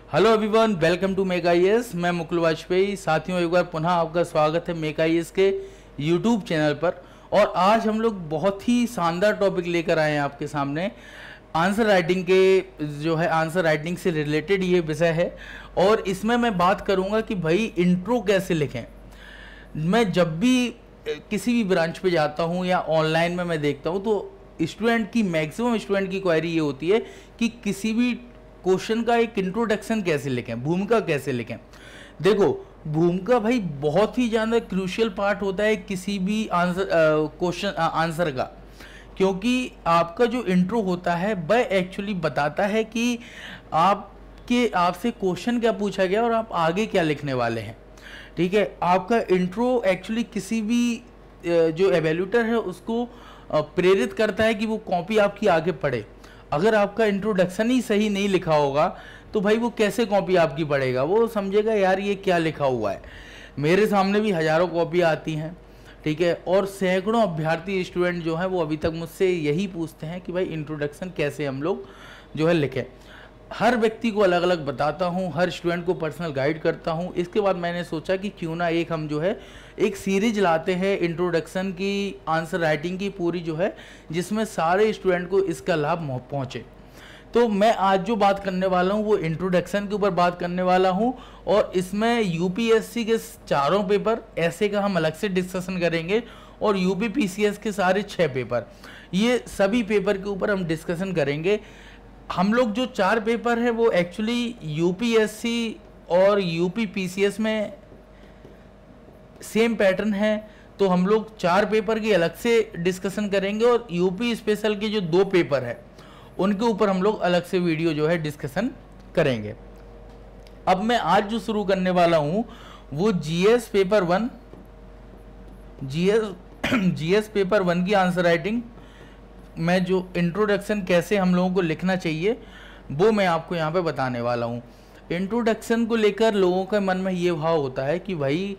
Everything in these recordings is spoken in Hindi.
Hello everyone, welcome to Make IAS. मैं मुकुल वाजपेयी। साथियों, एक बार पुनः आपका स्वागत है मेक आईएएस के यूट्यूब चैनल पर। और आज हम लोग बहुत ही शानदार टॉपिक लेकर आए हैं आपके सामने। आंसर राइटिंग के जो है आंसर राइटिंग से रिलेटेड ये विषय है और इसमें मैं बात करूंगा कि भाई इंट्रो कैसे लिखें। मैं जब भी किसी भी ब्रांच पे जाता हूँ या ऑनलाइन में मैं देखता हूँ तो स्टूडेंट की मैक्सिमम स्टूडेंट की क्वेरी ये होती है कि किसी भी क्वेश्चन का एक इंट्रोडक्शन कैसे लिखें, भूमिका कैसे लिखें। देखो, भूमिका भाई बहुत ही ज़्यादा क्रूशियल पार्ट होता है किसी भी आंसर क्वेश्चन आंसर का, क्योंकि आपका जो इंट्रो होता है वह एक्चुअली बताता है कि आपसे क्वेश्चन क्या पूछा गया और आप आगे क्या लिखने वाले हैं। ठीक है, आपका इंट्रो एक्चुअली किसी भी जो एवेल्यूटर है उसको प्रेरित करता है कि वो कॉपी आपकी आगे पढ़े। अगर आपका इंट्रोडक्शन ही सही नहीं लिखा होगा तो भाई वो कैसे कॉपी आपकी पढ़ेगा, वो समझेगा यार ये क्या लिखा हुआ है। मेरे सामने भी हज़ारों कॉपियाँ आती हैं, ठीक है, और सैकड़ों अभ्यर्थी स्टूडेंट जो हैं वो अभी तक मुझसे यही पूछते हैं कि भाई इंट्रोडक्शन कैसे हम लोग जो है लिखें। हर व्यक्ति को अलग अलग बताता हूँ, हर स्टूडेंट को पर्सनल गाइड करता हूँ। इसके बाद मैंने सोचा कि क्यों ना हम जो है एक सीरीज लाते हैं इंट्रोडक्शन की, आंसर राइटिंग की पूरी जो है, जिसमें सारे स्टूडेंट को इसका लाभ पहुँचे। तो मैं आज जो बात करने वाला हूँ वो इंट्रोडक्शन के ऊपर बात करने वाला हूँ और इसमें यूपीएससी के चारों पेपर ऐसे का हम अलग से डिस्कशन करेंगे और यूपी पीसीएस के सारे 6 पेपर, ये सभी पेपर के ऊपर हम डिस्कशन करेंगे। हम लोग जो 4 पेपर है वो एक्चुअली यूपीएससी और यूपी पीसीएस में सेम पैटर्न है, तो हम लोग 4 पेपर की अलग से डिस्कशन करेंगे और यूपी स्पेशल के जो 2 पेपर है उनके ऊपर हम लोग अलग से वीडियो जो है डिस्कशन करेंगे। अब मैं आज जो शुरू करने वाला हूं वो जीएस पेपर 1 जीएस पेपर 1 की आंसर राइटिंग में जो इंट्रोडक्शन कैसे हम लोगों को लिखना चाहिए वो मैं आपको यहाँ पे बताने वाला हूँ। इंट्रोडक्शन को लेकर लोगों के मन में ये भाव होता है कि भाई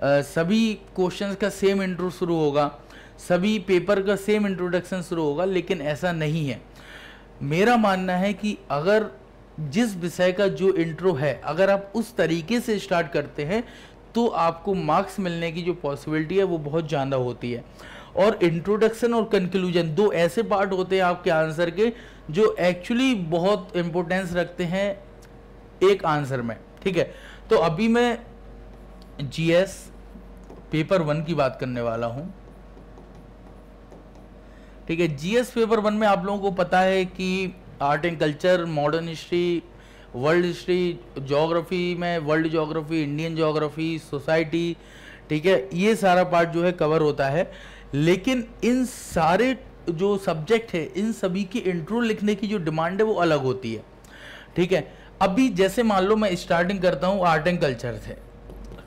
सभी क्वेश्चंस का सेम इंट्रो शुरू होगा, सभी पेपर का सेम इंट्रोडक्शन शुरू होगा, लेकिन ऐसा नहीं है। मेरा मानना है कि अगर जिस विषय का जो इंट्रो है अगर आप उस तरीके से स्टार्ट करते हैं तो आपको मार्क्स मिलने की जो पॉसिबिलिटी है वो बहुत ज़्यादा होती है। और इंट्रोडक्शन और कंक्लूजन 2 ऐसे पार्ट होते हैं आपके आंसर के जो एक्चुअली बहुत इम्पोर्टेंस रखते हैं एक आंसर में। ठीक है, तो अभी मैं जीएस पेपर 1 की बात करने वाला हूं। ठीक है, जीएस पेपर 1 में आप लोगों को पता है कि art and culture, modern history, world history, geography में world geography, Indian geography, society, ठीक है, ये सारा पार्ट जो है कवर होता है। लेकिन इन सारे जो सब्जेक्ट है इन सभी की इंट्रो लिखने की जो डिमांड है वो अलग होती है। ठीक है, अभी जैसे मान लो मैं स्टार्टिंग करता हूँ आर्ट एंड कल्चर से।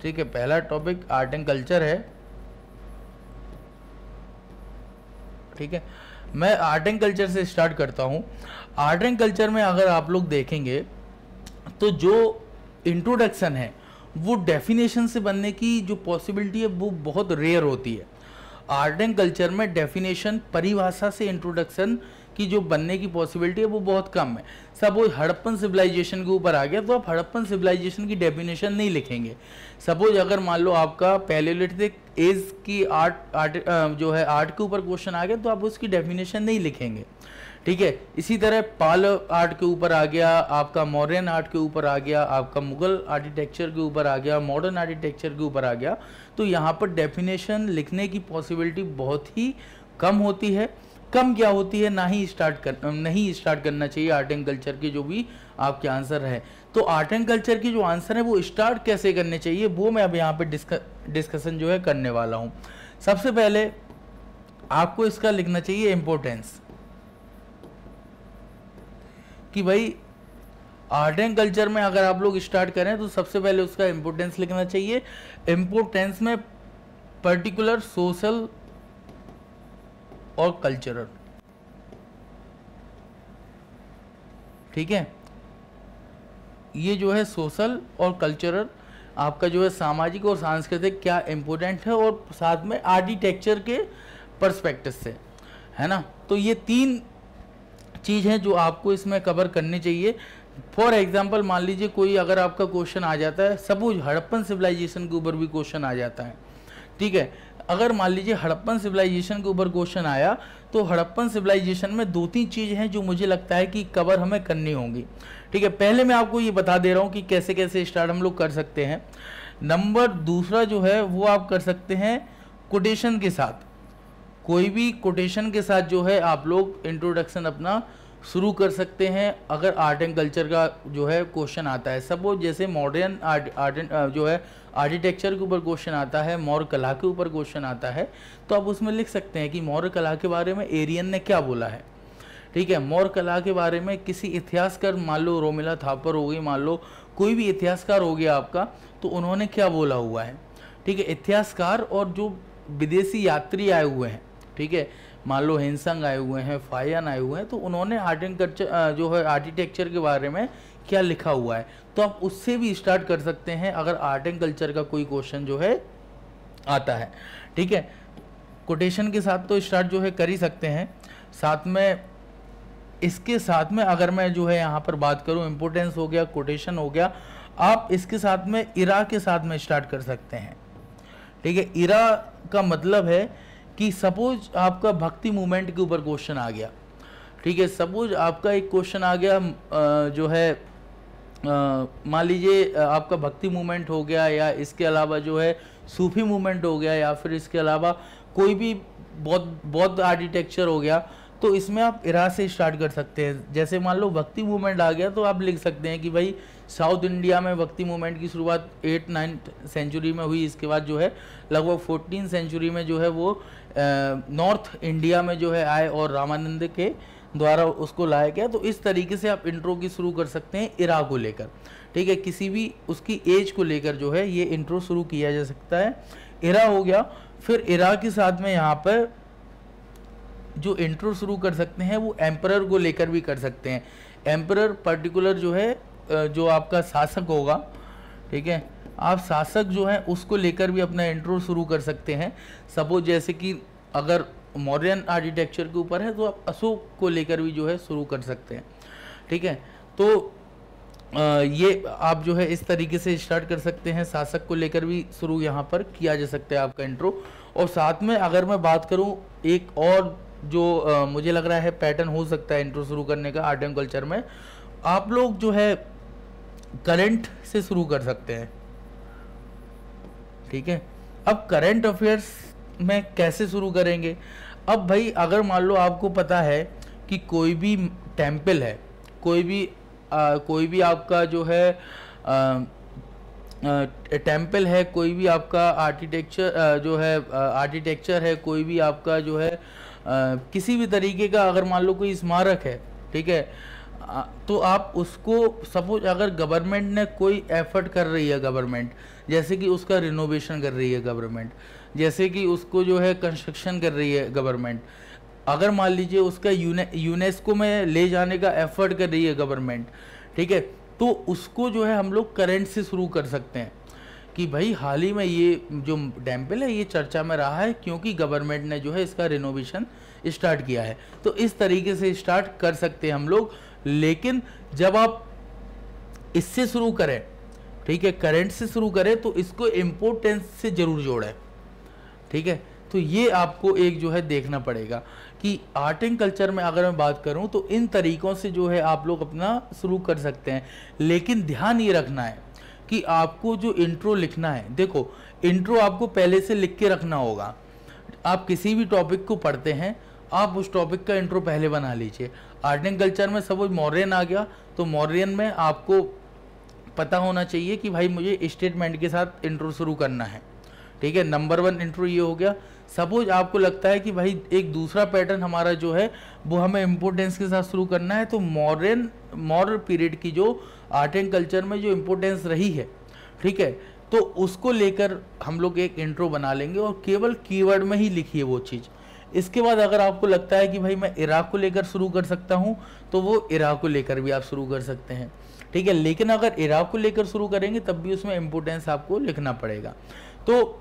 ठीक है, पहला टॉपिक आर्ट एंड कल्चर है। ठीक है, मैं आर्ट एंड कल्चर से स्टार्ट करता हूँ। आर्ट एंड कल्चर में अगर आप लोग देखेंगे तो जो इंट्रोडक्शन है वो डेफिनेशन से बनने की जो पॉसिबिलिटी है वो बहुत रेयर होती है। आर्ट एंड कल्चर में डेफिनेशन, परिभाषा से इंट्रोडक्शन की जो बनने की पॉसिबिलिटी है वो बहुत कम है। सपोज हड़प्पन सिविलाइजेशन के ऊपर आ गया तो आप हड़प्पन सिविलाइजेशन की डेफिनेशन नहीं लिखेंगे। सपोज अगर मान लो आपका पैलेयोलिथिक एज की जो है आर्ट के ऊपर क्वेश्चन आ गया तो आप उसकी डेफिनेशन नहीं लिखेंगे। ठीक है, इसी तरह पाल आर्ट के ऊपर आ गया, आपका मौर्यन आर्ट के ऊपर आ गया, आपका मुगल आर्किटेक्चर के ऊपर आ गया, मॉडर्न आर्किटेक्चर के ऊपर आ गया, तो यहाँ पर डेफिनेशन लिखने की पॉसिबिलिटी बहुत ही कम होती है। कम क्या होती है, नहीं स्टार्ट करना चाहिए आर्ट एंड कल्चर के जो भी आपके आंसर है। तो आर्ट एंड कल्चर की जो आंसर है वो स्टार्ट कैसे करने चाहिए वो मैं अब यहाँ पे डिस्कशन जो है करने वाला हूँ। सबसे पहले आपको इसका लिखना चाहिए इम्पोर्टेंस, कि भाई आर्ट एंड कल्चर में अगर आप लोग स्टार्ट करें तो सबसे पहले उसका इम्पोर्टेंस लिखना चाहिए। इम्पोर्टेंस में पर्टिकुलर, सोशल और कल्चरल। ठीक है, ये जो है सोशल और कल्चरल आपका जो है सामाजिक और सांस्कृतिक क्या इम्पोर्टेंट है और साथ में आर्किटेक्चर के पर्सपेक्टिव से, है ना। तो ये 3 चीज़ है जो आपको इसमें कवर करनी चाहिए फॉर एग्जाम्पल मान लीजिए कोई अगर आपका क्वेश्चन आ जाता है, सपोज हड़प्पन सिविलाइजेशन के ऊपर भी क्वेश्चन आ जाता है, ठीक है। अगर मान लीजिए हड़प्पन सिविलाइजेशन के ऊपर क्वेश्चन आया तो हड़प्पन सिविलाइजेशन में 2-3 चीज़ हैं जो मुझे लगता है कि कवर हमें करनी होंगी, ठीक है। पहले मैं आपको ये बता दे रहा हूँ कि कैसे कैसे स्टार्ट हम लोग कर सकते हैं। नंबर दूसरा जो है वो आप कर सकते हैं कोटेशन के साथ, कोई भी कोटेशन के साथ जो है आप लोग इंट्रोडक्शन अपना शुरू कर सकते हैं। अगर आर्ट एंड कल्चर का जो है क्वेश्चन आता है, सपोज जैसे मॉडर्न आर्ट जो है आर्किटेक्चर के ऊपर क्वेश्चन आता है, मौर्य कला के ऊपर क्वेश्चन आता है, तो आप उसमें लिख सकते हैं कि मौर्य कला के बारे में एरियन ने क्या बोला है, ठीक है। मौर्य कला के बारे में किसी इतिहासकार, मान लो रोमिला थापर हो गई, मान लो कोई भी इतिहासकार हो गया आपका, तो उन्होंने क्या बोला हुआ है, ठीक है। इतिहासकार और जो विदेशी यात्री आए हुए हैं, ठीक है, मान लो हिंसंग आए हुए हैं, फायन आए हुए हैं, तो उन्होंने आर्ट एंड कल्चर जो है आर्किटेक्चर के बारे में क्या लिखा हुआ है, तो आप उससे भी स्टार्ट कर सकते हैं अगर आर्ट एंड कल्चर का कोई क्वेश्चन जो है आता है, ठीक है। कोटेशन के साथ तो स्टार्ट जो है कर ही सकते हैं। साथ में इसके साथ में अगर मैं जो है यहाँ पर बात करूँ, इम्पोर्टेंस हो गया, कोटेशन हो गया, आप इसके साथ में इरा के साथ में स्टार्ट कर सकते हैं, ठीक है। इरा का मतलब है कि सपोज आपका भक्ति मूवमेंट के ऊपर क्वेश्चन आ गया, ठीक है। सपोज आपका एक क्वेश्चन आ गया जो है मान लीजिए आपका भक्ति मूवमेंट हो गया, या इसके अलावा जो है सूफी मूवमेंट हो गया, या फिर इसके अलावा कोई भी बौद्ध आर्किटेक्चर हो गया, तो इसमें आप इरा से स्टार्ट कर सकते हैं। जैसे मान लो भक्ति मूवमेंट आ गया तो आप लिख सकते हैं कि भाई साउथ इंडिया में भक्ति मूवमेंट की शुरुआत 8-9 सेंचुरी में हुई, इसके बाद जो है लगभग 14 सेंचुरी में जो है वो नॉर्थ इंडिया में जो है आए और रामानंद के द्वारा उसको लाया गया। तो इस तरीके से आप इंट्रो की शुरू कर सकते हैं इरा को लेकर, ठीक है। किसी भी उसकी एज को लेकर जो है ये इंट्रो शुरू किया जा सकता है। इरा हो गया, फिर इरा के साथ में यहाँ पर जो इंट्रो शुरू कर सकते हैं वो एम्परर को लेकर भी कर सकते हैं। एम्परर पर्टिकुलर जो है जो आपका शासक होगा, ठीक है, आप शासक जो है उसको लेकर भी अपना इंट्रो शुरू कर सकते हैं। सपोज जैसे कि अगर मौर्यन आर्किटेक्चर के ऊपर है तो आप अशोक को लेकर भी जो है शुरू कर सकते हैं, ठीक है। तो ये आप जो है इस तरीके से स्टार्ट कर सकते हैं, शासक को लेकर भी शुरू यहाँ पर किया जा सकता है आपका इंट्रो। और साथ में अगर मैं बात करूँ एक और जो मुझे लग रहा है पैटर्न हो सकता है इंट्रो शुरू करने का आर्ट एंड कल्चर में, आप लोग जो है करंट से शुरू कर सकते हैं, ठीक है। अब करंट अफेयर्स में कैसे शुरू करेंगे? अब भाई अगर मान लो आपको पता है कि कोई भी टेम्पल है, कोई भी आपका जो है टेम्पल है, कोई भी आपका आर्किटेक्चर जो है आर्किटेक्चर है, कोई भी आपका जो है किसी भी तरीके का अगर मान लो कोई स्मारक है, ठीक है, तो आप उसको सपोज अगर गवर्नमेंट ने कोई एफर्ट कर रही है, गवर्नमेंट जैसे कि उसका रिनोवेशन कर रही है गवर्नमेंट, जैसे कि उसको जो है कंस्ट्रक्शन कर रही है गवर्नमेंट, अगर मान लीजिए उसका यूनेस्को में ले जाने का एफर्ट कर रही है गवर्नमेंट, ठीक है, तो उसको जो है हम लोग करंट से शुरू कर सकते हैं कि भाई हाल ही में ये जो टेम्पल है ये चर्चा में रहा है क्योंकि गवर्नमेंट ने जो है इसका रिनोवेशन स्टार्ट किया है। तो इस तरीके से स्टार्ट कर सकते हैं हम लोग। लेकिन जब आप इससे शुरू करें, ठीक है, करंट से शुरू करें, तो इसको इम्पोर्टेंस से जरूर जोड़ें, ठीक है। तो ये आपको एक जो है देखना पड़ेगा कि आर्ट एंड कल्चर में अगर मैं बात करूं तो इन तरीकों से जो है आप लोग अपना शुरू कर सकते हैं। लेकिन ध्यान ये रखना है कि आपको जो इंट्रो लिखना है, देखो इंट्रो आपको पहले से लिख के रखना होगा। आप किसी भी टॉपिक को पढ़ते हैं, आप उस टॉपिक का इंट्रो पहले बना लीजिए। आर्ट एंड कल्चर में सपोज मौर्यन आ गया तो मौर्यन में आपको पता होना चाहिए कि भाई मुझे स्टेटमेंट के साथ इंट्रो शुरू करना है, ठीक है। नंबर 1 इंट्रो ये हो गया। सपोज आपको लगता है कि भाई एक दूसरा पैटर्न हमारा जो है वो हमें इम्पोर्टेंस के साथ शुरू करना है, तो मौर्य पीरियड की जो आर्ट एंड कल्चर में जो इम्पोर्टेंस रही है, ठीक है, तो उसको लेकर हम लोग एक इंट्रो बना लेंगे और केवल कीवर्ड में ही लिखिए वो चीज़। इसके बाद अगर आपको लगता है कि भाई मैं इराक को लेकर शुरू कर सकता हूँ तो वो इराक को लेकर भी आप शुरू कर सकते हैं, ठीक है। लेकिन अगर इराक को लेकर शुरू करेंगे तब भी उसमें इम्पोर्टेंस आपको लिखना पड़ेगा। तो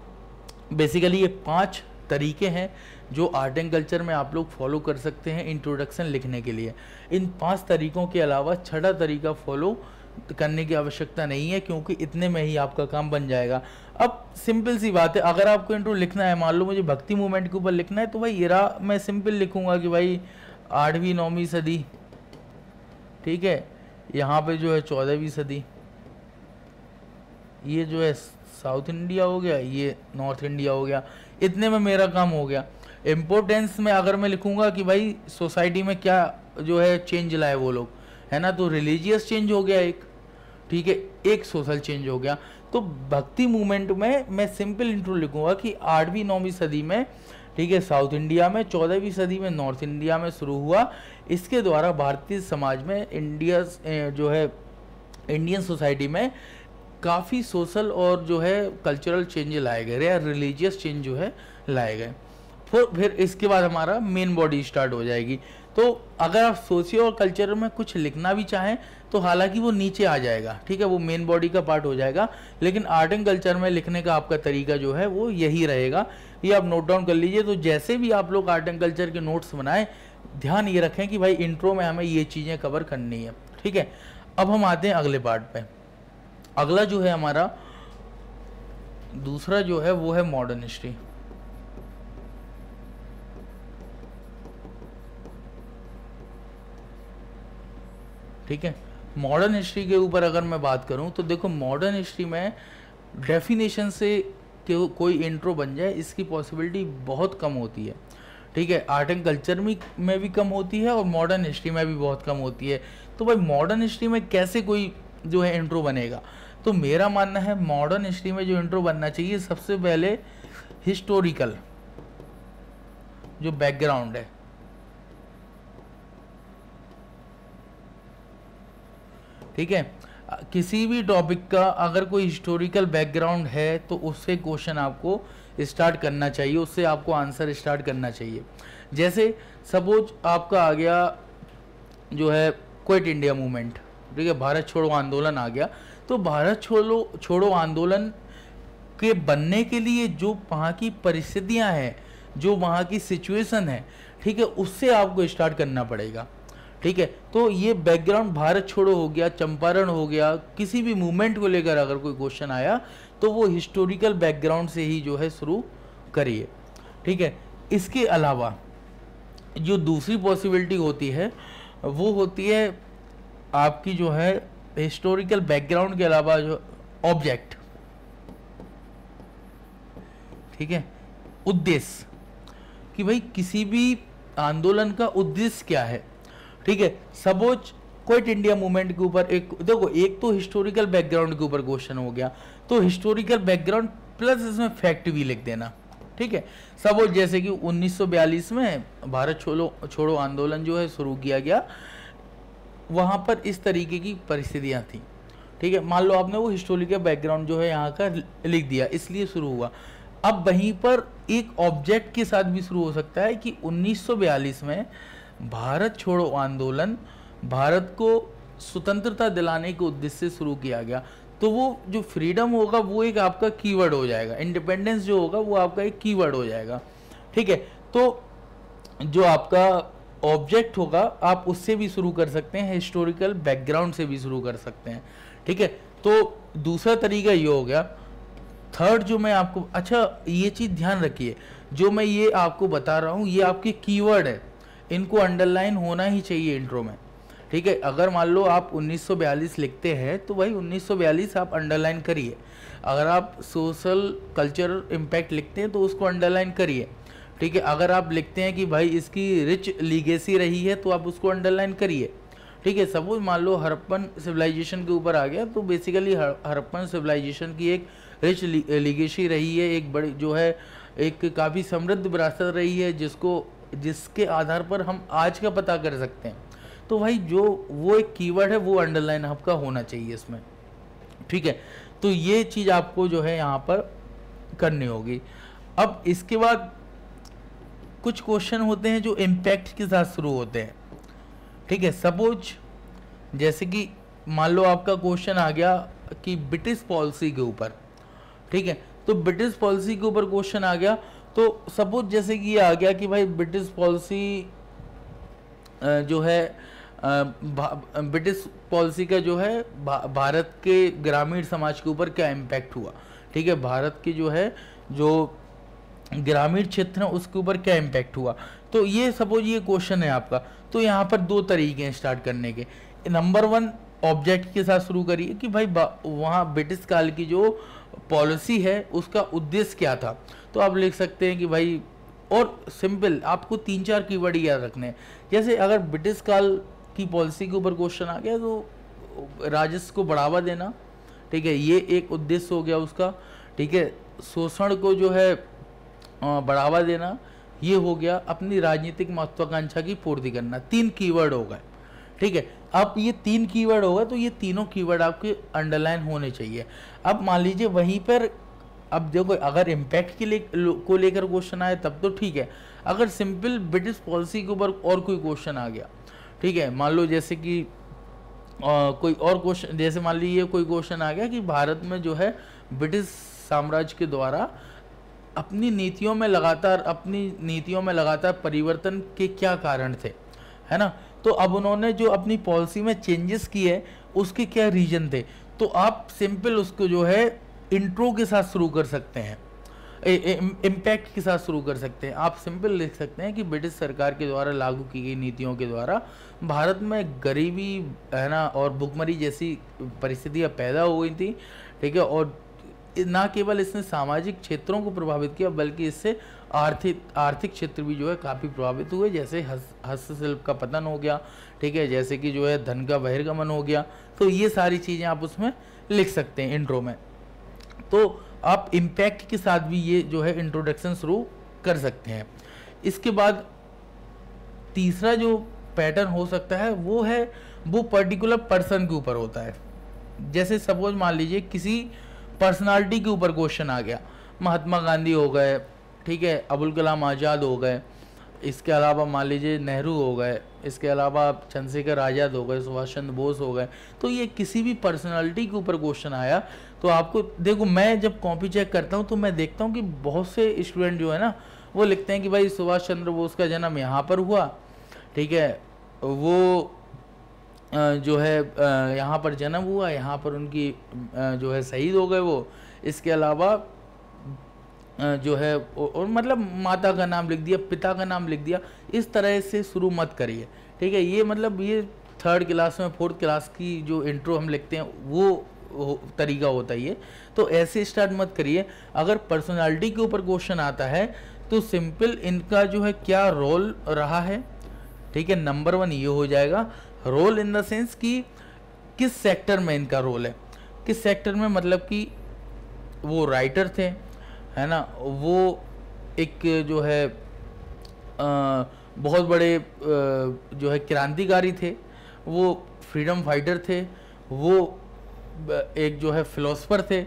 बेसिकली ये 5 तरीके हैं जो आर्ट एंड कल्चर में आप लोग फॉलो कर सकते हैं इंट्रोडक्शन लिखने के लिए। इन 5 तरीकों के अलावा छठा तरीका फॉलो करने की आवश्यकता नहीं है, क्योंकि इतने में ही आपका काम बन जाएगा। अब सिंपल सी बात है, अगर आपको इंट्रो लिखना है, मान लो मुझे भक्ति मूवमेंट के ऊपर लिखना है, तो भाई इरा मैं सिंपल लिखूंगा कि भाई 8वीं 9वीं सदी, ठीक है, यहाँ पे जो है 14वीं सदी, ये जो है साउथ इंडिया हो गया, ये नॉर्थ इंडिया हो गया, इतने में मेरा काम हो गया। इम्पोर्टेंस में अगर मैं लिखूंगा कि भाई सोसाइटी में क्या जो है चेंज लाए वो लोग, है ना, तो रिलीजियस चेंज हो गया एक, ठीक है, एक सोशल चेंज हो गया। तो भक्ति मूवमेंट में मैं सिंपल इंट्रो लिखूंगा कि 8वीं 9वीं सदी में, ठीक है, साउथ इंडिया में, 14वीं सदी में नॉर्थ इंडिया में शुरू हुआ। इसके द्वारा भारतीय समाज में जो है इंडियन सोसाइटी में काफ़ी सोशल और जो है कल्चरल चेंज लाए गए या रिलीजियस चेंज जो है लाए गए। फिर इसके बाद हमारा मेन बॉडी स्टार्ट हो जाएगी। तो अगर आप सोशियो और कल्चर में कुछ लिखना भी चाहें तो हालांकि वो नीचे आ जाएगा, ठीक है, वो मेन बॉडी का पार्ट हो जाएगा, लेकिन आर्ट एंड कल्चर में लिखने का आपका तरीका जो है वो यही रहेगा। ये आप नोट डाउन कर लीजिए। तो जैसे भी आप लोग आर्ट एंड कल्चर के नोट्स बनाएं, ध्यान ये रखें कि भाई इंट्रो में हमें ये चीज़ें कवर करनी है, ठीक है। अब हम आते हैं अगले पार्ट पे। अगला जो है हमारा दूसरा जो है वो है मॉडर्न हिस्ट्री। ठीक है, मॉडर्न हिस्ट्री के ऊपर अगर मैं बात करूं तो देखो, मॉडर्न हिस्ट्री में डेफिनेशन से कोई इंट्रो बन जाए इसकी पॉसिबिलिटी बहुत कम होती है, ठीक है। आर्ट एंड कल्चर में भी कम होती है और मॉडर्न हिस्ट्री में भी बहुत कम होती है। तो भाई मॉडर्न हिस्ट्री में कैसे कोई जो है इंट्रो बनेगा, तो मेरा मानना है मॉडर्न हिस्ट्री में जो इंट्रो बनना चाहिए, सबसे पहले हिस्टोरिकल जो बैकग्राउंड है, ठीक है, किसी भी टॉपिक का अगर कोई हिस्टोरिकल बैकग्राउंड है तो उससे क्वेश्चन आपको स्टार्ट करना चाहिए, उससे आपको आंसर स्टार्ट करना चाहिए। जैसे सपोज आपका आ गया जो है क्विट इंडिया मूवमेंट, ठीक है, भारत छोड़ो आंदोलन आ गया। तो भारत छोड़ो आंदोलन के बनने के लिए जो वहाँ की परिस्थितियाँ हैं, जो वहाँ की सिचुएशन है, ठीक है, उससे आपको स्टार्ट करना पड़ेगा, ठीक है। तो ये बैकग्राउंड भारत छोड़ो हो गया, चंपारण हो गया, किसी भी मूवमेंट को लेकर अगर कोई क्वेश्चन आया तो वो हिस्टोरिकल बैकग्राउंड से ही जो है शुरू करिए, ठीक है। इसके अलावा जो दूसरी पॉसिबिलिटी होती है वो होती है आपकी जो है हिस्टोरिकल बैकग्राउंड के अलावा जो ऑब्जेक्ट, ठीक है, उद्देश्य, कि भाई किसी भी आंदोलन का उद्देश्य क्या है, ठीक है। सपोज क्विट इंडिया मूवमेंट के ऊपर एक देखो, एक तो हिस्टोरिकल बैकग्राउंड के ऊपर क्वेश्चन हो गया, तो हिस्टोरिकल बैकग्राउंड प्लस इसमें फैक्ट भी लिख देना, ठीक है। सपोज जैसे कि 1942 में भारत छोड़ो आंदोलन जो है शुरू किया गया, वहाँ पर इस तरीके की परिस्थितियाँ थी, ठीक है। मान लो आपने वो हिस्टोरिकल बैकग्राउंड जो है यहाँ का लिख दिया, इसलिए शुरू हुआ। अब वहीं पर एक ऑब्जेक्ट के साथ भी शुरू हो सकता है कि 1942 में भारत छोड़ो आंदोलन भारत को स्वतंत्रता दिलाने के उद्देश्य से शुरू किया गया। तो वो जो फ्रीडम होगा वो एक आपका कीवर्ड हो जाएगा, इंडिपेंडेंस जो होगा वो आपका एक कीवर्ड हो जाएगा, ठीक है। तो जो आपका ऑब्जेक्ट होगा आप उससे भी शुरू कर सकते हैं, हिस्टोरिकल बैकग्राउंड से भी शुरू कर सकते हैं, ठीक है। तो दूसरा तरीका ये हो गया। थर्ड जो मैं आपको, अच्छा ये चीज़ ध्यान रखिए, जो मैं ये आपको बता रहा हूँ ये आपके कीवर्ड है, इनको अंडरलाइन होना ही चाहिए इंट्रो में, ठीक है। अगर मान लो आप 1942 लिखते हैं तो भाई 1942 आप अंडरलाइन करिए। अगर आप सोशल कल्चरल इम्पैक्ट लिखते हैं तो उसको अंडरलाइन करिए, ठीक है। अगर आप लिखते हैं कि भाई इसकी रिच लीगेसी रही है तो आप उसको अंडरलाइन करिए, ठीक है। सपोज मान लो हड़प्पन सिविलाइजेशन के ऊपर आ गया, तो बेसिकली हड़प्पन सिविलाइजेशन की एक रिच लीगेसी रही है, एक बड़ी जो है एक काफ़ी समृद्ध विरासत रही है जिसके आधार पर हम आज का पता कर सकते हैं। तो भाई जो वो एक कीवर्ड है वो अंडरलाइन आपका होना चाहिए इसमें, ठीक है। तो ये चीज़ आपको जो है यहाँ पर करनी होगी। अब इसके बाद कुछ क्वेश्चन होते हैं जो इम्पैक्ट के साथ शुरू होते हैं, ठीक है। सपोज जैसे कि मान लो आपका क्वेश्चन आ गया कि ब्रिटिश पॉलिसी के ऊपर, ठीक है। तो ब्रिटिश पॉलिसी के ऊपर क्वेश्चन आ गया तो सपोज जैसे कि ये आ गया कि भाई ब्रिटिश पॉलिसी जो है ब्रिटिश पॉलिसी का जो है भारत के ग्रामीण समाज के ऊपर क्या इम्पैक्ट हुआ, ठीक है, भारत के जो है जो ग्रामीण क्षेत्र है उसके ऊपर क्या इम्पैक्ट हुआ। तो ये सपोज ये क्वेश्चन है आपका, तो यहाँ पर दो तरीके हैं स्टार्ट करने के। नंबर वन, ऑब्जेक्ट के साथ शुरू करिए कि भाई वहाँ ब्रिटिश काल की जो पॉलिसी है उसका उद्देश्य क्या था। तो आप लिख सकते हैं कि भाई, और सिंपल आपको 3-4 कीवर्ड याद रखने हैं। जैसे अगर ब्रिटिश काल की पॉलिसी के ऊपर क्वेश्चन आ गया तो राजस्व को बढ़ावा देना, ठीक है, ये एक उद्देश्य हो गया उसका, ठीक है। शोषण को जो है बढ़ावा देना, ये हो गया। अपनी राजनीतिक महत्वाकांक्षा की पूर्ति करना, 3 कीवर्ड हो गए, ठीक है। अब ये 3 कीवर्ड होगा तो ये तीनों कीवर्ड आपके अंडरलाइन होने चाहिए। अब मान लीजिए वहीं पर, अब देखो अगर इम्पैक्ट के लिए को लेकर क्वेश्चन आए तब तो ठीक है। अगर सिंपल ब्रिटिश पॉलिसी के ऊपर और कोई क्वेश्चन आ गया, ठीक है, मान लो जैसे कि कोई और क्वेश्चन, जैसे मान लीजिए कोई क्वेश्चन आ गया कि भारत में जो है ब्रिटिश साम्राज्य के द्वारा अपनी नीतियों में लगातार परिवर्तन के क्या कारण थे, है ना। तो अब उन्होंने जो अपनी पॉलिसी में चेंजेस किए उसके क्या रीजन थे। तो आप सिंपल उसको जो है इंट्रो के साथ शुरू कर सकते हैं, इम्पैक्ट के साथ शुरू कर सकते हैं। आप सिंपल लिख सकते हैं कि ब्रिटिश सरकार के द्वारा लागू की गई नीतियों के द्वारा भारत में गरीबी, है ना, और भुखमरी जैसी परिस्थितियां पैदा हो गई थी, ठीक है। और ना केवल इसने सामाजिक क्षेत्रों को प्रभावित किया बल्कि इससे आर्थिक क्षेत्र भी जो है काफ़ी प्रभावित हुए। जैसे हस्तशिल्प का पतन हो गया, ठीक है, जैसे कि जो है धन का बहिर्गमन हो गया। तो ये सारी चीज़ें आप उसमें लिख सकते हैं इंट्रो में। तो आप इम्पैक्ट के साथ भी ये जो है इंट्रोडक्शन शुरू कर सकते हैं। इसके बाद तीसरा जो पैटर्न हो सकता है वो पर्टिकुलर पर्सन के ऊपर होता है। जैसे सपोज मान लीजिए किसी पर्सनालिटी के ऊपर क्वेश्चन आ गया, महात्मा गांधी हो गए, ठीक है, अबुल कलाम आज़ाद हो गए, इसके अलावा मान लीजिए नेहरू हो गए, इसके अलावा चंद्रशेखर आज़ाद हो गए, सुभाष चंद्र बोस हो गए। तो ये किसी भी पर्सनालिटी के ऊपर क्वेश्चन आया तो आपको देखो, मैं जब कॉपी चेक करता हूँ तो मैं देखता हूँ कि बहुत से स्टूडेंट जो है ना वो लिखते हैं कि भाई सुभाष चंद्र बोस का जन्म यहाँ पर हुआ, ठीक है, वो जो है यहाँ पर जन्म हुआ, यहाँ पर उनकी जो है शहीद हो गए वो। इसके अलावा जो है और मतलब माता का नाम लिख दिया, पिता का नाम लिख दिया। इस तरह से शुरू मत करिए, ठीक है। ये मतलब ये 3rd क्लास में 4th क्लास की जो इंट्रो हम लिखते हैं वो तरीका होता है ये। तो ऐसे स्टार्ट मत करिए। अगर पर्सनालिटी के ऊपर क्वेश्चन आता है तो सिंपल इनका जो है क्या रोल रहा है, ठीक है, नंबर 1 ये हो जाएगा। रोल इन द सेंस कि किस सेक्टर में इनका रोल है, किस सेक्टर में, मतलब कि वो राइटर थे, है ना, वो एक जो है बहुत बड़े जो है क्रांतिकारी थे, वो फ्रीडम फाइटर थे, वो एक जो है फिलोसफर थे,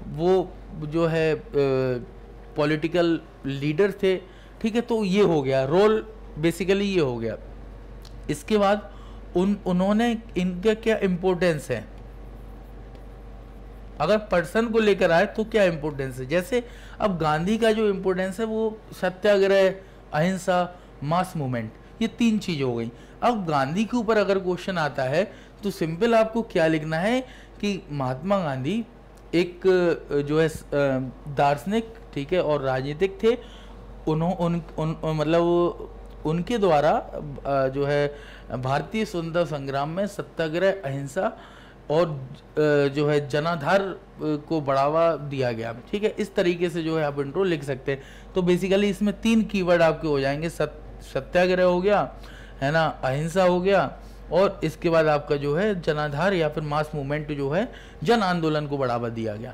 वो जो है पॉलिटिकल लीडर थे, ठीक है। तो ये हो गया रोल, बेसिकली ये हो गया। इसके बाद उन्होंने इनका क्या इम्पोर्टेंस है, अगर पर्सन को लेकर आए तो क्या इम्पोर्टेंस है। जैसे अब गांधी का जो इम्पोर्टेंस है वो सत्याग्रह, अहिंसा, मास मूवमेंट, ये 3 चीज़ हो गई। अब गांधी के ऊपर अगर क्वेश्चन आता है तो सिंपल आपको क्या लिखना है कि महात्मा गांधी एक जो है दार्शनिक, ठीक है, और राजनीतिक थे। मतलब उनके द्वारा जो है भारतीय स्वतंत्रता संग्राम में सत्याग्रह, अहिंसा और जो है जनाधार को बढ़ावा दिया गया, ठीक है। इस तरीके से जो है आप इंट्रो लिख सकते हैं। तो बेसिकली इसमें 3 कीवर्ड आपके हो जाएंगे, सत्याग्रह हो गया, है ना, अहिंसा हो गया, और इसके बाद आपका जो है जनाधार या फिर मास मूवमेंट जो है जन आंदोलन को बढ़ावा दिया गया,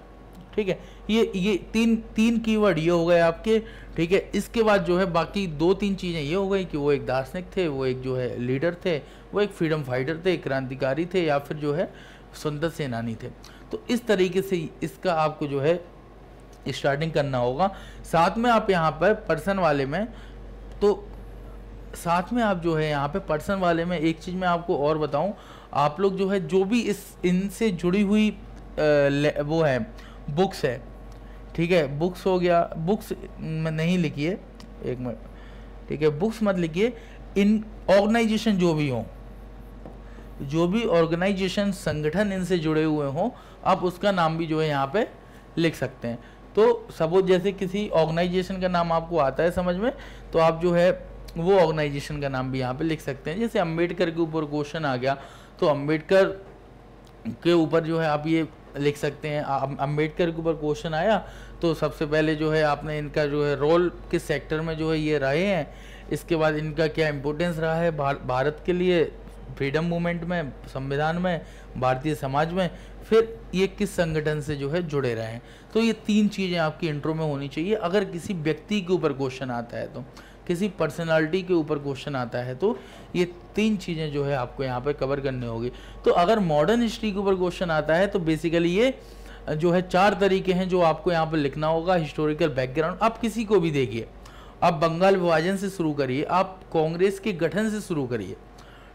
ठीक है। ये तीन कीवर्ड ये हो गए आपके, ठीक है। इसके बाद जो है बाकी 2-3 चीज़ें ये हो गई कि वो एक दार्शनिक थे, वो एक जो है लीडर थे, वो एक फ्रीडम फाइटर थे, क्रांतिकारी थे, या फिर जो है स्वतंत्रता सेनानी थे। तो इस तरीके से इसका आपको जो है स्टार्टिंग करना होगा। साथ में आप यहाँ पर पर्सन वाले में, तो साथ में आप जो है यहाँ पे पर्सन वाले में एक चीज़ मैं आपको और बताऊँ, आप लोग जो है जो भी इनसे जुड़ी हुई वो है बुक्स है, ठीक है, बुक्स हो गया, बुक्स में नहीं लिखिए, एक मिनट, ठीक है, बुक्स मत लिखिए। इन ऑर्गेनाइजेशन जो भी हो, जो भी ऑर्गेनाइजेशन संगठन इनसे जुड़े हुए हों, आप उसका नाम भी जो है यहाँ पे लिख सकते हैं। तो सपोज जैसे किसी ऑर्गेनाइजेशन का नाम आपको आता है समझ में, तो आप जो है वो ऑर्गेनाइजेशन का नाम भी यहाँ पे लिख सकते हैं। जैसे अंबेडकर के ऊपर क्वेश्चन आ गया तो अंबेडकर के ऊपर जो है आप ये लिख सकते हैं। अंबेडकर के ऊपर क्वेश्चन आया तो सबसे पहले जो है आपने इनका जो है रोल किस सेक्टर में जो है ये रहे हैं, इसके बाद इनका क्या इम्पोर्टेंस रहा है भारत के लिए, फ्रीडम मूवमेंट में, संविधान में, भारतीय समाज में, फिर ये किस संगठन से जो है जुड़े रहे हैं। तो ये 3 चीज़ें आपकी इंट्रो में होनी चाहिए। अगर किसी व्यक्ति के ऊपर क्वेश्चन आता है, तो किसी पर्सनालिटी के ऊपर क्वेश्चन आता है, तो ये 3 चीज़ें जो है आपको यहाँ पे कवर करनी होगी। तो अगर मॉडर्न हिस्ट्री के ऊपर क्वेश्चन आता है तो बेसिकली ये जो है 4 तरीके हैं जो आपको यहाँ पर लिखना होगा। हिस्टोरिकल बैकग्राउंड, आप किसी को भी देखिए, आप बंगाल विभाजन से शुरू करिए, आप कांग्रेस के गठन से शुरू करिए,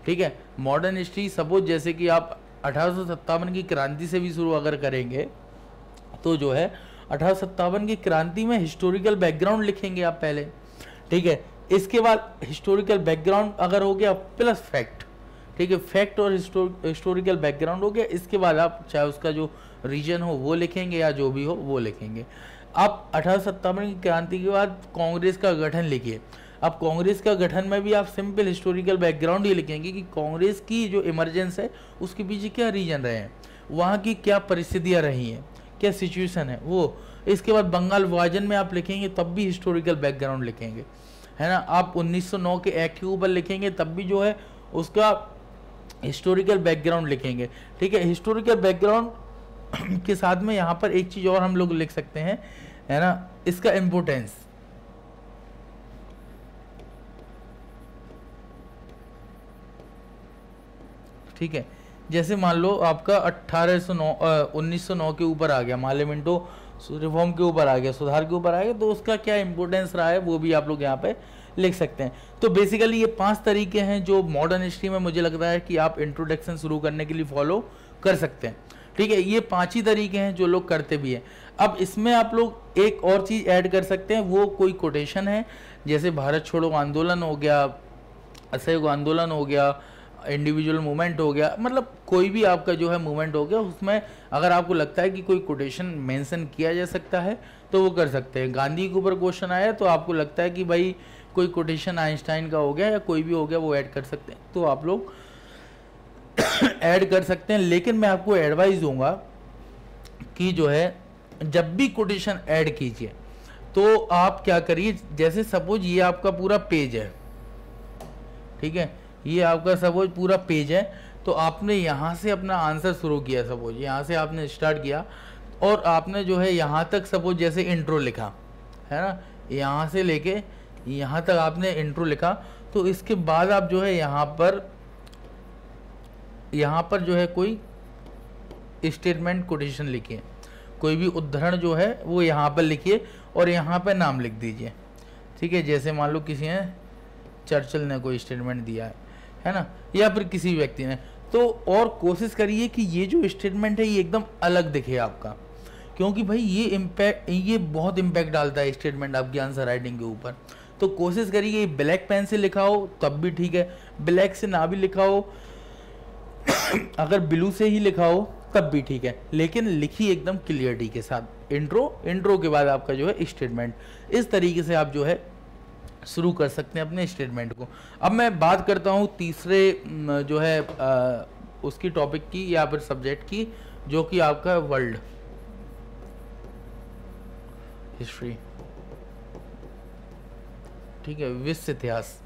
ठीक है। मॉडर्न हिस्ट्री सपोज जैसे कि आप 1857 की क्रांति से भी शुरू अगर करेंगे तो जो है 1857 की क्रांति में हिस्टोरिकल बैकग्राउंड लिखेंगे आप पहले, ठीक है। इसके बाद हिस्टोरिकल बैकग्राउंड अगर हो गया प्लस फैक्ट, ठीक है, फैक्ट और हिस्टोरिकल बैकग्राउंड हो गया। इसके बाद आप चाहे उसका जो रीजन हो वो लिखेंगे या जो भी हो वो लिखेंगे। आप 1857 की क्रांति के बाद कांग्रेस का गठन लिखिए। अब कांग्रेस का गठन में भी आप सिंपल हिस्टोरिकल बैकग्राउंड ही लिखेंगे कि कांग्रेस की जो इमरजेंस है उसके पीछे क्या रीजन रहे हैं, वहाँ की क्या परिस्थितियाँ रही हैं, क्या सिचुएशन है वो। इसके बाद बंगाल विभाजन में आप लिखेंगे तब भी हिस्टोरिकल बैकग्राउंड लिखेंगे, है ना। आप 1909 के एक्ट के ऊपर लिखेंगे तब भी जो है उसका हिस्टोरिकल बैकग्राउंड लिखेंगे, ठीक है। हिस्टोरिकल बैकग्राउंड के साथ में यहाँ पर एक चीज़ और हम लोग लिख सकते हैं, है ना, इसका इम्पोर्टेंस, ठीक है। जैसे मान लो आपका 1909 के ऊपर आ गया, मार्लियामेंटो रिफॉर्म के ऊपर आ गया, सुधार के ऊपर आ गया, तो उसका क्या इंपॉर्टेंस रहा है वो भी आप लोग यहाँ पे लिख सकते हैं। तो बेसिकली ये 5 तरीके हैं जो मॉडर्न हिस्ट्री में मुझे लगता है कि आप इंट्रोडक्शन शुरू करने के लिए फॉलो कर सकते हैं, ठीक है। ये 5 ही तरीके हैं जो लोग करते भी हैं। अब इसमें आप लोग एक और चीज़ ऐड कर सकते हैं, वो कोई कोटेशन है, जैसे भारत छोड़ो आंदोलन हो गया, असहयोग आंदोलन हो गया, इंडिविजुअल मूवमेंट हो गया, मतलब कोई भी आपका जो है मूवमेंट हो गया, उसमें अगर आपको लगता है कि कोई कोटेशन मेंशन किया जा सकता है तो वो कर सकते हैं। गांधी के ऊपर क्वेश्चन आया तो आपको लगता है कि भाई कोई कोटेशन आइंस्टाइन का हो गया या कोई भी हो गया, वो ऐड कर सकते हैं, तो आप लोग ऐड कर सकते हैं। लेकिन मैं आपको एडवाइस दूंगा कि जो है जब भी कोटेशन ऐड कीजिए तो आप क्या करिए, जैसे सपोज ये आपका पूरा पेज है, ठीक है, ये आपका सपोज पूरा पेज है, तो आपने यहाँ से अपना आंसर शुरू किया, सपोज यहाँ से आपने स्टार्ट किया और आपने जो है यहाँ तक सपोज जैसे इंट्रो लिखा, है ना, यहाँ से लेके यहाँ तक आपने इंट्रो लिखा, तो इसके बाद आप जो है यहाँ पर जो है कोई स्टेटमेंट कोटेशन लिखिए, कोई भी उद्धरण जो है वो यहाँ पर लिखिए और यहाँ पर नाम लिख दीजिए, ठीक है। जैसे मान लो किसी ने, चर्चिल ने कोई स्टेटमेंट दिया है ना, या फिर किसी व्यक्ति ने, तो और कोशिश करिए कि ये जो स्टेटमेंट है ये एकदम अलग दिखे आपका, क्योंकि भाई ये बहुत इम्पैक्ट डालता है स्टेटमेंट आपकी आंसर राइटिंग के ऊपर। तो कोशिश करिए ब्लैक पेन से लिखा हो तब भी ठीक है, ब्लैक से ना भी लिखा हो अगर ब्लू से ही लिखा हो तब भी ठीक है, लेकिन लिखिए एकदम क्लियरिटी के साथ। इंट्रो के बाद आपका जो है स्टेटमेंट, इस तरीके से आप जो है शुरू कर सकते हैं अपने स्टेटमेंट को। अब मैं बात करता हूँ तीसरे जो है उसकी टॉपिक की या फिर सब्जेक्ट की, जो कि आपका वर्ल्ड हिस्ट्री, ठीक है, विश्व इतिहास।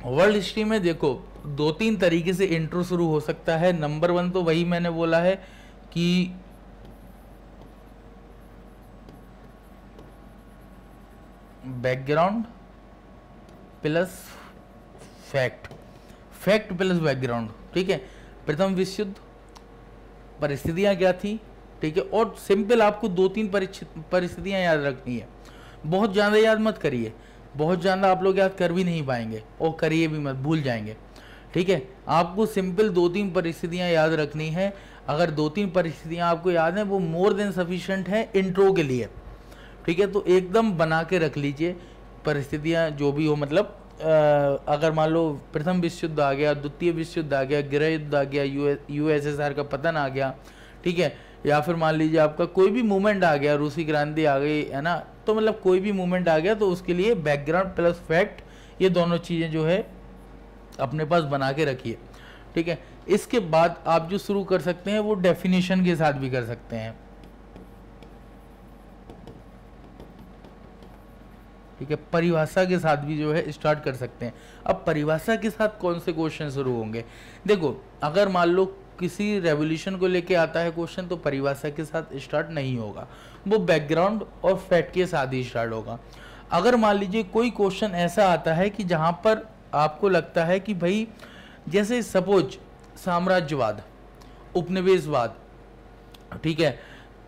वर्ल्ड हिस्ट्री में देखो 2-3 तरीके से इंट्रो शुरू हो सकता है। नंबर 1 तो वही मैंने बोला है कि background plus fact plus background, ठीक है। प्रथम विश्व युद्ध, परिस्थितियां क्या थी, ठीक है, और सिंपल आपको 2-3 परिस्थितियां याद रखनी है। बहुत ज़्यादा याद मत करिए, बहुत ज़्यादा आप लोग याद कर भी नहीं पाएंगे और करिए भी मत, भूल जाएंगे, ठीक है। आपको सिंपल 2-3 परिस्थितियां याद रखनी है। अगर 2-3 परिस्थितियाँ आपको याद हैं वो मोर देन सफिशिएंट है इंट्रो के लिए, ठीक है। तो एकदम बना के रख लीजिए परिस्थितियाँ जो भी हो, मतलब अगर मान लो प्रथम विश्व युद्ध आ गया, द्वितीय विश्व युद्ध आ गया, गृह युद्ध आ गया, यूएसएसआर का पतन आ गया, ठीक है, या फिर मान लीजिए आपका कोई भी मूवमेंट आ गया, रूसी क्रांति आ गई, है ना, तो मतलब कोई भी मूवमेंट आ गया तो उसके लिए बैकग्राउंड प्लस फैक्ट, ये दोनों चीज़ें जो है अपने पास बना के रखिए, ठीक है। इसके बाद आप जो शुरू कर सकते हैं वो डेफिनेशन के साथ भी कर सकते हैं, ठीक है, परिभाषा के साथ भी जो है स्टार्ट कर सकते हैं। अब परिभाषा के साथ कौन से क्वेश्चन शुरू होंगे, देखो अगर मान लो किसी रेवोल्यूशन को लेके आता है क्वेश्चन तो परिभाषा के साथ स्टार्ट नहीं होगा, वो बैकग्राउंड और फैक्ट के साथ ही स्टार्ट होगा। अगर मान लीजिए कोई क्वेश्चन ऐसा आता है कि जहाँ पर आपको लगता है कि भाई जैसे सपोज साम्राज्यवाद, उपनिवेशवाद, ठीक है,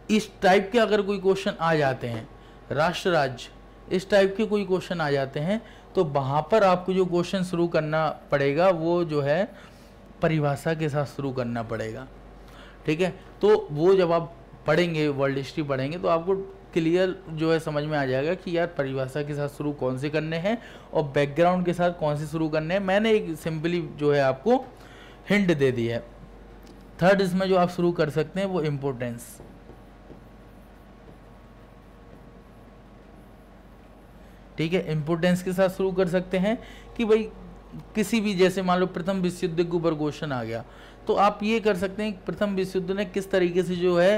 इस टाइप के अगर कोई क्वेश्चन आ जाते हैं, राष्ट्र राज्य, इस टाइप के कोई क्वेश्चन आ जाते हैं तो वहाँ पर आपको जो क्वेश्चन शुरू करना पड़ेगा वो जो है परिभाषा के साथ शुरू करना पड़ेगा, ठीक है। तो वो जब आप पढ़ेंगे, वर्ल्ड हिस्ट्री पढ़ेंगे तो आपको क्लियर जो है समझ में आ जाएगा कि यार परिभाषा के साथ शुरू कौन से करने हैं और बैकग्राउंड के साथ कौन से शुरू करने हैं। मैंने एक सिंपली जो है आपको हिंट दे दी है। थर्ड इसमें जो आप शुरू कर सकते हैं वो इम्पोर्टेंस, ठीक है, इम्पोर्टेंस के साथ शुरू कर सकते हैं कि भाई किसी भी, जैसे मान लो प्रथम विश्व युद्ध के ऊपर क्वेश्चन आ गया तो आप ये कर सकते हैं प्रथम विश्व युद्ध ने किस तरीके से जो है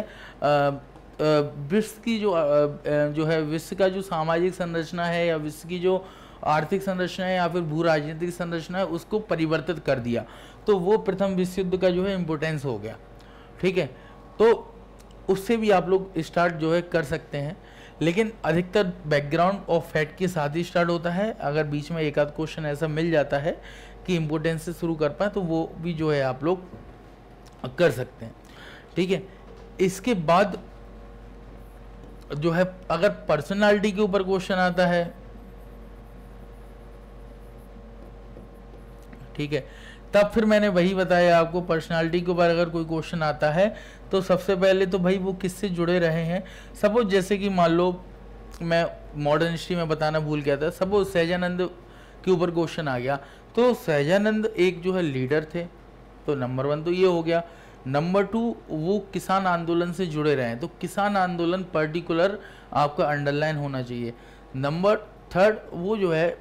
विश्व की जो है विश्व का जो सामाजिक संरचना है या विश्व की जो आर्थिक संरचना है या फिर भू राजनीतिक संरचना है उसको परिवर्तित कर दिया, तो वो प्रथम विश्व युद्ध का जो है इम्पोर्टेंस हो गया, ठीक है। तो उससे भी आप लोग स्टार्ट जो है कर सकते हैं, लेकिन अधिकतर बैकग्राउंड और फैक्ट के साथ ही स्टार्ट होता है। अगर बीच में एक आध क्वेश्चन ऐसा मिल जाता है कि इम्पोर्टेंस से शुरू कर पाए तो वो भी जो है आप लोग कर सकते हैं, ठीक है। इसके बाद जो है अगर पर्सनालिटी के ऊपर क्वेश्चन आता है, ठीक है, तब फिर मैंने वही बताया आपको, पर्सनालिटी के ऊपर अगर कोई क्वेश्चन आता है तो सबसे पहले तो भाई वो किससे जुड़े रहे हैं। सपोज जैसे कि मान लो मैं मॉडर्न हिस्ट्री में बताना भूल गया था, सपोज सहजानंद के ऊपर क्वेश्चन आ गया तो सहजानंद एक जो है लीडर थे, तो नंबर 1 तो ये हो गया। नंबर 2 वो किसान आंदोलन से जुड़े रहे हैं, तो किसान आंदोलन पर्टिकुलर आपका अंडरलाइन होना चाहिए। नंबर 3 वो जो है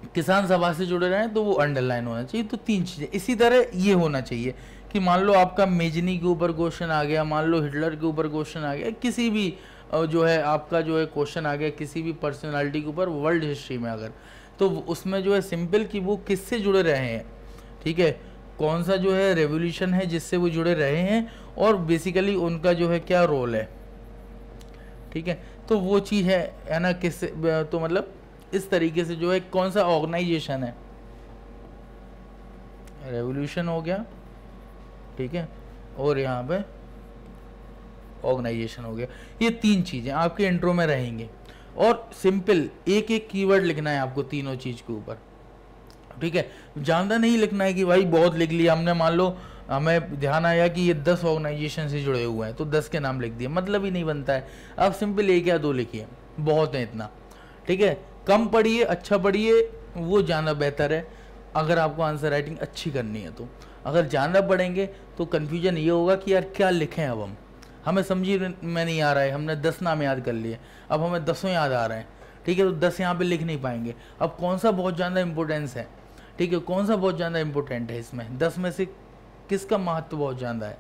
किसान सभा से जुड़े रहे हैं तो वो अंडरलाइन होना चाहिए। तो 3 चीज़ें। इसी तरह ये होना चाहिए कि मान लो आपका मेजनी के ऊपर क्वेश्चन आ गया, मान लो हिटलर के ऊपर क्वेश्चन आ गया, किसी भी जो है आपका जो है क्वेश्चन आ गया किसी भी पर्सनालिटी के ऊपर वर्ल्ड हिस्ट्री में अगर, तो उसमें जो है सिंपल कि वो किससे जुड़े रहे हैं, ठीक है, कौन सा जो है रेवोल्यूशन है जिससे वो जुड़े रहे हैं और बेसिकली उनका जो है क्या रोल है, ठीक है। तो वो चीज़ है ना, किससे, तो मतलब इस तरीके से जो है कौन सा ऑर्गेनाइजेशन है, रेवोल्यूशन हो गया, ठीक है, और यहाँ पे ऑर्गेनाइजेशन हो गया। ये 3 चीज़ें आपके इंट्रो में रहेंगे और सिंपल एक एक कीवर्ड लिखना है आपको तीनों चीज़ के ऊपर, ठीक है। ज़्यादा नहीं लिखना है कि भाई बहुत लिख लिया हमने, मान लो हमें ध्यान आया कि ये 10 ऑर्गेनाइजेशन से जुड़े हुए हैं तो 10 के नाम लिख दिए, मतलब ही नहीं बनता है। आप सिंपल 1 या 2 लिखिए, बहुत है इतना, ठीक है। कम पढ़िए, अच्छा पढ़िए, वो ज़्यादा बेहतर है अगर आपको आंसर राइटिंग अच्छी करनी है। तो अगर ज़्यादा पढ़ेंगे तो कन्फ्यूजन ये होगा कि यार क्या लिखें, अब हमें समझी में नहीं आ रहा है, हमने 10 नाम याद कर लिए, अब हमें 10 याद आ रहे हैं, ठीक है, तो 10 यहाँ पे लिख नहीं पाएंगे। अब कौन सा बहुत ज़्यादा इंपॉर्टेंस है, ठीक है, कौन सा बहुत ज़्यादा इंपॉर्टेंट है, इसमें 10 में से किसका महत्व बहुत ज़्यादा है,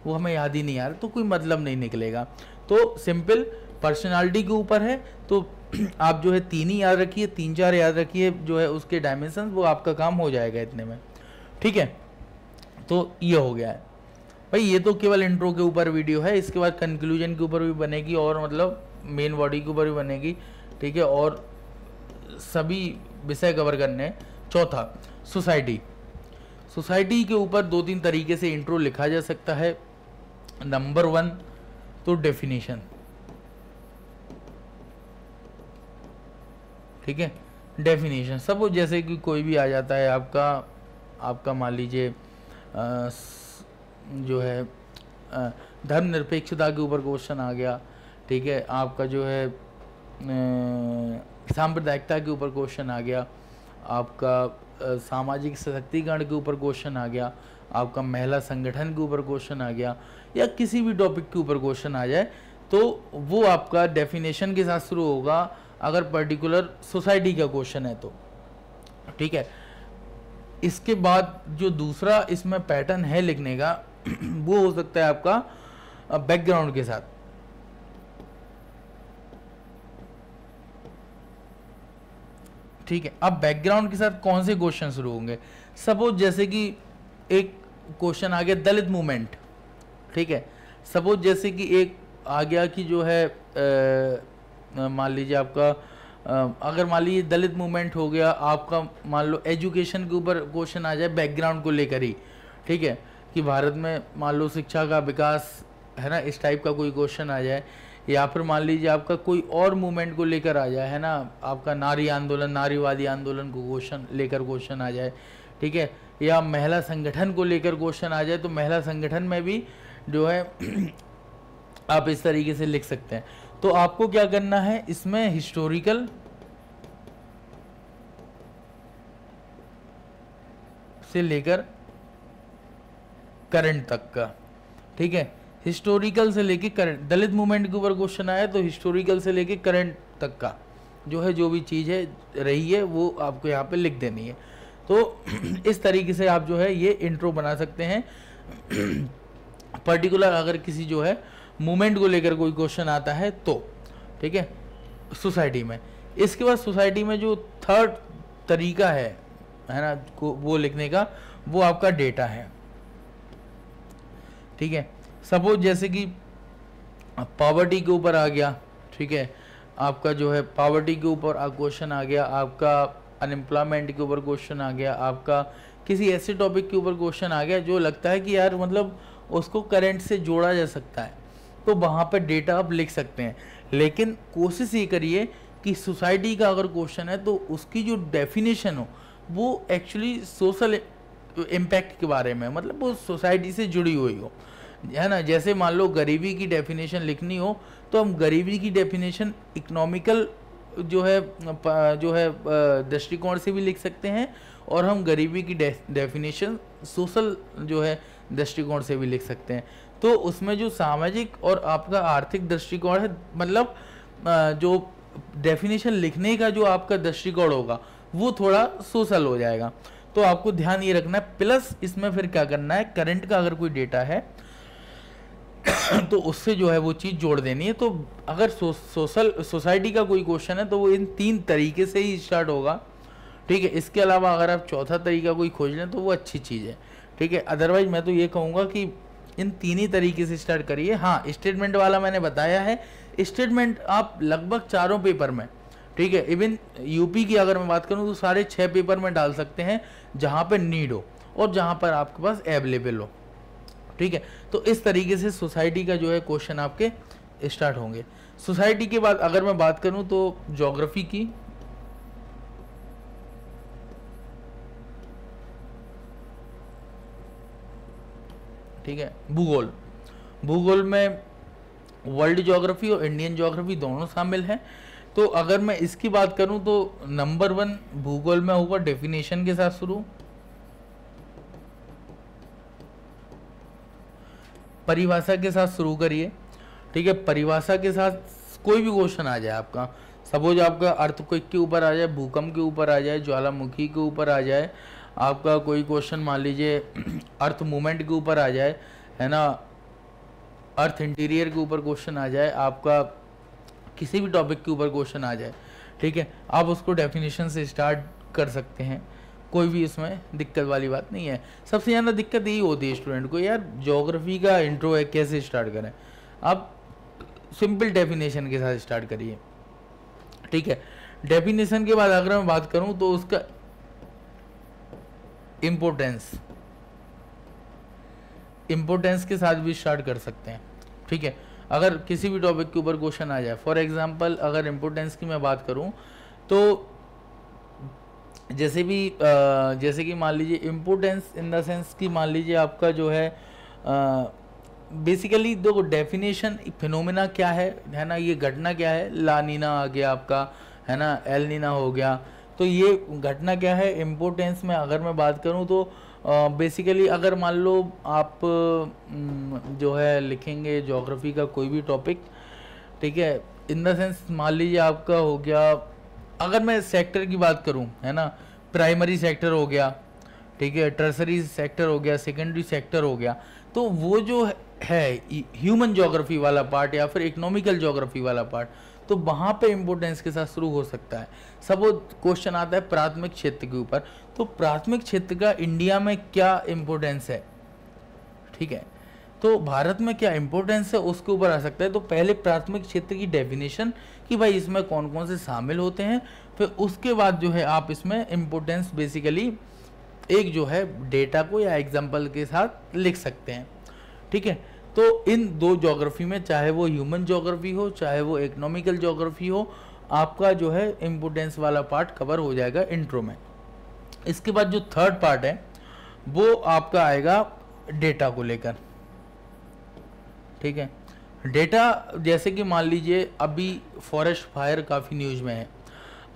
वो हमें याद ही नहीं आ रहा, तो कोई मतलब नहीं निकलेगा। तो सिंपल पर्सनालिटी के ऊपर है तो आप जो है 3 ही याद रखिए, 3-4 याद रखिए जो है उसके डायमेंशन, वो आपका काम हो जाएगा इतने में, ठीक है। तो ये हो गया है भाई, ये तो केवल इंट्रो के ऊपर वीडियो है, इसके बाद कंक्लूजन के ऊपर भी बनेगी और मतलब मेन बॉडी के ऊपर भी बनेगी, ठीक है, और सभी विषय कवर करने हैं। चौथा, सोसाइटी। सोसाइटी के ऊपर 2-3 तरीके से इंट्रो लिखा जा सकता है। नंबर 1 तो डेफिनेशन, ठीक है, डेफिनेशन। सब जैसे कि कोई भी आ जाता है आपका मान लीजिए जो है धर्मनिरपेक्षता के ऊपर क्वेश्चन आ गया, ठीक है। आपका जो है सांप्रदायिकता के ऊपर क्वेश्चन आ गया, आपका सामाजिक सशक्तिकरण के ऊपर क्वेश्चन आ गया, आपका महिला संगठन के ऊपर क्वेश्चन आ गया, या किसी भी टॉपिक के ऊपर क्वेश्चन आ जाए तो वो आपका डेफिनेशन के साथ शुरू होगा, अगर पर्टिकुलर सोसाइटी का क्वेश्चन है तो, ठीक है। इसके बाद जो दूसरा इसमें पैटर्न है लिखने का वो हो सकता है आपका बैकग्राउंड के साथ, ठीक है। अब बैकग्राउंड के साथ कौन से क्वेश्चन शुरू होंगे? सपोज जैसे कि एक क्वेश्चन आ गया दलित मूवमेंट, ठीक है। सपोज जैसे कि एक आ गया कि जो है मान लीजिए आपका अगर मान लीजिए दलित मूवमेंट हो गया, आपका मान लो एजुकेशन के ऊपर क्वेश्चन आ जाए बैकग्राउंड को लेकर ही, ठीक है, कि भारत में मान लो शिक्षा का विकास है ना, इस टाइप का कोई क्वेश्चन आ जाए, या फिर मान लीजिए आपका कोई और मूवमेंट को लेकर आ जाए, है ना, आपका नारी आंदोलन, नारीवादी आंदोलन को क्वेश्चन आ जाए, ठीक है, या महिला संगठन को लेकर क्वेश्चन आ जाए, तो महिला संगठन में भी जो है आप इस तरीके से लिख सकते हैं। तो आपको क्या करना है, इसमें हिस्टोरिकल से लेकर करंट तक का, ठीक है, हिस्टोरिकल से लेकर करंट, दलित मूवमेंट के ऊपर क्वेश्चन आया तो हिस्टोरिकल से लेकर करंट तक का जो है, जो भी चीज़ है रही है वो आपको यहाँ पे लिख देनी है। तो इस तरीके से आप जो है ये इंट्रो बना सकते हैं। पर्टिकुलर अगर किसी जो है मूवमेंट को लेकर कोई क्वेश्चन आता है तो, ठीक है, सोसाइटी में। इसके बाद सोसाइटी में जो थर्ड तरीका है ना वो लिखने का, वो आपका डेटा है, ठीक है। सपोज जैसे कि पॉवर्टी के ऊपर आ गया, ठीक है, आपका जो है पॉवर्टी के ऊपर क्वेश्चन आ गया, आपका अनएम्प्लॉयमेंट के ऊपर क्वेश्चन आ गया, आपका किसी ऐसे टॉपिक के ऊपर क्वेश्चन आ गया जो लगता है कि यार मतलब उसको करंट से जोड़ा जा सकता है, तो वहाँ पर डेटा आप लिख सकते हैं। लेकिन कोशिश ये करिए कि सोसाइटी का अगर क्वेश्चन है तो उसकी जो डेफिनेशन हो वो एक्चुअली सोशल इम्पैक्ट के बारे में, मतलब वो सोसाइटी से जुड़ी हुई हो, है ना। जैसे मान लो गरीबी की डेफिनेशन लिखनी हो तो हम गरीबी की डेफिनेशन इकोनॉमिकल जो है दृष्टिकोण से भी लिख सकते हैं, और हम गरीबी की डेफिनेशन सोशल जो है दृष्टिकोण से भी लिख सकते हैं। तो उसमें जो सामाजिक और आपका आर्थिक दृष्टिकोण है, मतलब जो डेफिनेशन लिखने का जो आपका दृष्टिकोण होगा वो थोड़ा सोशल हो जाएगा। तो आपको ध्यान ये रखना है। प्लस इसमें फिर क्या करना है, करंट का अगर कोई डेटा है तो उससे जो है वो चीज़ जोड़ देनी है। तो अगर सोसाइटी का कोई क्वेश्चन है तो वो इन 3 तरीके से ही स्टार्ट होगा, ठीक है। इसके अलावा अगर आप चौथा तरीका कोई खोज लें तो वो अच्छी चीज़ है, ठीक है। अदरवाइज मैं तो ये कहूँगा कि इन 3 ही तरीके से स्टार्ट करिए। हाँ, स्टेटमेंट वाला मैंने बताया है, स्टेटमेंट आप लगभग चारों पेपर में, ठीक है, इवन यूपी की अगर मैं बात करूँ तो सारे 6 पेपर में डाल सकते हैं जहाँ पर नीड हो और जहाँ पर आपके पास अवेलेबल हो, ठीक है। तो इस तरीके से सोसाइटी का जो है क्वेश्चन आपके स्टार्ट होंगे। सोसाइटी के बाद अगर मैं बात करूं तो ज्योग्राफी की, ठीक है, भूगोल में वर्ल्ड ज्योग्राफी और इंडियन ज्योग्राफी दोनों शामिल हैं। तो अगर मैं इसकी बात करूं तो नंबर 1 भूगोल में होगा डेफिनेशन के साथ शुरू, परिभाषा के साथ शुरू करिए, ठीक है। परिभाषा के साथ कोई भी क्वेश्चन आ जाए आपका, सपोज आपका अर्थक्वेक के ऊपर आ जाए, भूकंप के ऊपर आ जाए, ज्वालामुखी के ऊपर आ जाए, आपका कोई क्वेश्चन मान लीजिए अर्थ मूवमेंट के ऊपर आ जाए, है ना, अर्थ इंटीरियर के ऊपर क्वेश्चन आ जाए, आपका किसी भी टॉपिक के ऊपर क्वेश्चन आ जाए, ठीक है, आप उसको डेफिनेशन से स्टार्ट कर सकते हैं। कोई भी इसमें दिक्कत वाली बात नहीं है। सबसे ज़्यादा दिक्कत यही होती है स्टूडेंट को, यार ज्योग्राफी का इंट्रो है, कैसे स्टार्ट करें। आप सिंपल डेफिनेशन के साथ स्टार्ट करिए, ठीक है। डेफिनेशन के बाद अगर मैं बात करूं तो उसका इम्पोर्टेंस के साथ भी स्टार्ट कर सकते हैं, ठीक है। अगर किसी भी टॉपिक के ऊपर क्वेश्चन आ जाए, फॉर एग्जांपल अगर इम्पोर्टेंस की मैं बात करूं तो जैसे कि मान लीजिए इम्पोर्टेंस इन द सेंस कि मान लीजिए आपका जो है बेसिकली दो डेफिनेशन फिनोमेना क्या है ना, ये घटना क्या है, ला नीना आ गया आपका, है ना, एल नीना हो गया। तो ये घटना क्या है इम्पोर्टेंस में अगर मैं बात करूं तो बेसिकली अगर मान लो आप जो है लिखेंगे ज्योग्राफी का कोई भी टॉपिक, ठीक है, इन द सेंस मान लीजिए आपका हो गया, अगर मैं सेक्टर की बात करूं, है ना, प्राइमरी सेक्टर हो गया, ठीक है, टर्सरी सेक्टर हो गया, सेकेंडरी सेक्टर हो गया, तो वो जो है ह्यूमन ज्योग्राफी वाला पार्ट या फिर इकोनॉमिकल ज्योग्राफी वाला पार्ट, तो वहाँ पे इम्पोर्टेंस के साथ शुरू हो सकता है। सब वो क्वेश्चन आता है प्राथमिक क्षेत्र के ऊपर, तो प्राथमिक क्षेत्र का इंडिया में क्या इम्पोर्टेंस है, ठीक है, तो भारत में क्या इम्पोर्टेंस है उसके ऊपर आ सकता है। तो पहले प्राथमिक क्षेत्र की डेफिनेशन कि भाई इसमें कौन कौन से शामिल होते हैं, फिर उसके बाद जो है आप इसमें इम्पोर्टेंस बेसिकली एक जो है डेटा को या एग्जाम्पल के साथ लिख सकते हैं, ठीक है। तो इन दो ज्योग्राफी में, चाहे वो ह्यूमन ज्योग्राफी हो चाहे वो इकोनॉमिकल ज्योग्राफी हो, आपका जो है इम्पोर्टेंस वाला पार्ट कवर हो जाएगा इंट्रो में। इसके बाद जो थर्ड पार्ट है वो आपका आएगा डेटा को लेकर, ठीक है। डेटा जैसे कि मान लीजिए अभी फॉरेस्ट फायर काफ़ी न्यूज़ में है,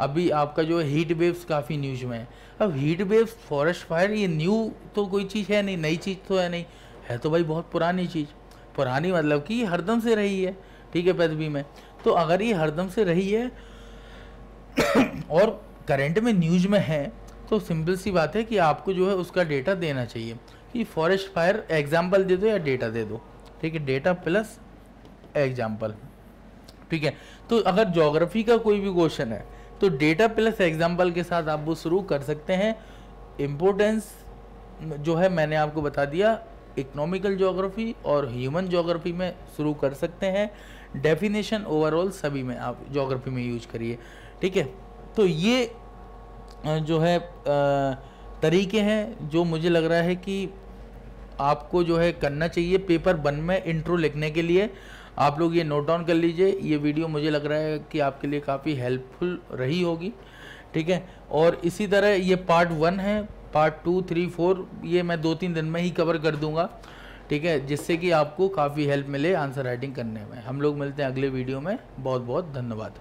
अभी आपका जो है हीट वेव्स काफ़ी न्यूज़ में है। अब हीट वेव्स, फॉरेस्ट फायर, ये न्यू तो कोई चीज़ है नहीं, नई चीज़ तो है नहीं, है तो भाई बहुत पुरानी चीज़। पुरानी मतलब कि हरदम से रही है, ठीक है, पृथ्वी में। तो अगर ये हरदम से रही है और करंट में न्यूज़ में है, तो सिंपल सी बात है कि आपको जो है उसका डेटा देना चाहिए कि फॉरेस्ट फायर एग्जाम्पल दे दो या डेटा दे दो, ठीक है, डेटा प्लस एग्जाम्पल, ठीक है। तो अगर ज्योग्राफी का कोई भी क्वेश्चन है तो डेटा प्लस एग्जाम्पल के साथ आप वो शुरू कर सकते हैं। इम्पोर्टेंस जो है मैंने आपको बता दिया, इकोनॉमिकल ज्योग्राफी और ह्यूमन ज्योग्राफी में शुरू कर सकते हैं। डेफिनेशन ओवरऑल सभी में आप ज्योग्राफी में यूज करिए, ठीक है। तो ये जो है तरीके हैं जो मुझे लग रहा है कि आपको जो है करना चाहिए पेपर 1 में इंट्रो लिखने के लिए। आप लोग ये नोट डाउन कर लीजिए, ये वीडियो मुझे लग रहा है कि आपके लिए काफ़ी हेल्पफुल रही होगी, ठीक है। और इसी तरह ये पार्ट 1 है, पार्ट 2, 3, 4 ये मैं 2-3 दिन में ही कवर कर दूंगा, ठीक है, जिससे कि आपको काफ़ी हेल्प मिले आंसर राइटिंग करने में। हम लोग मिलते हैं अगले वीडियो में, बहुत बहुत धन्यवाद।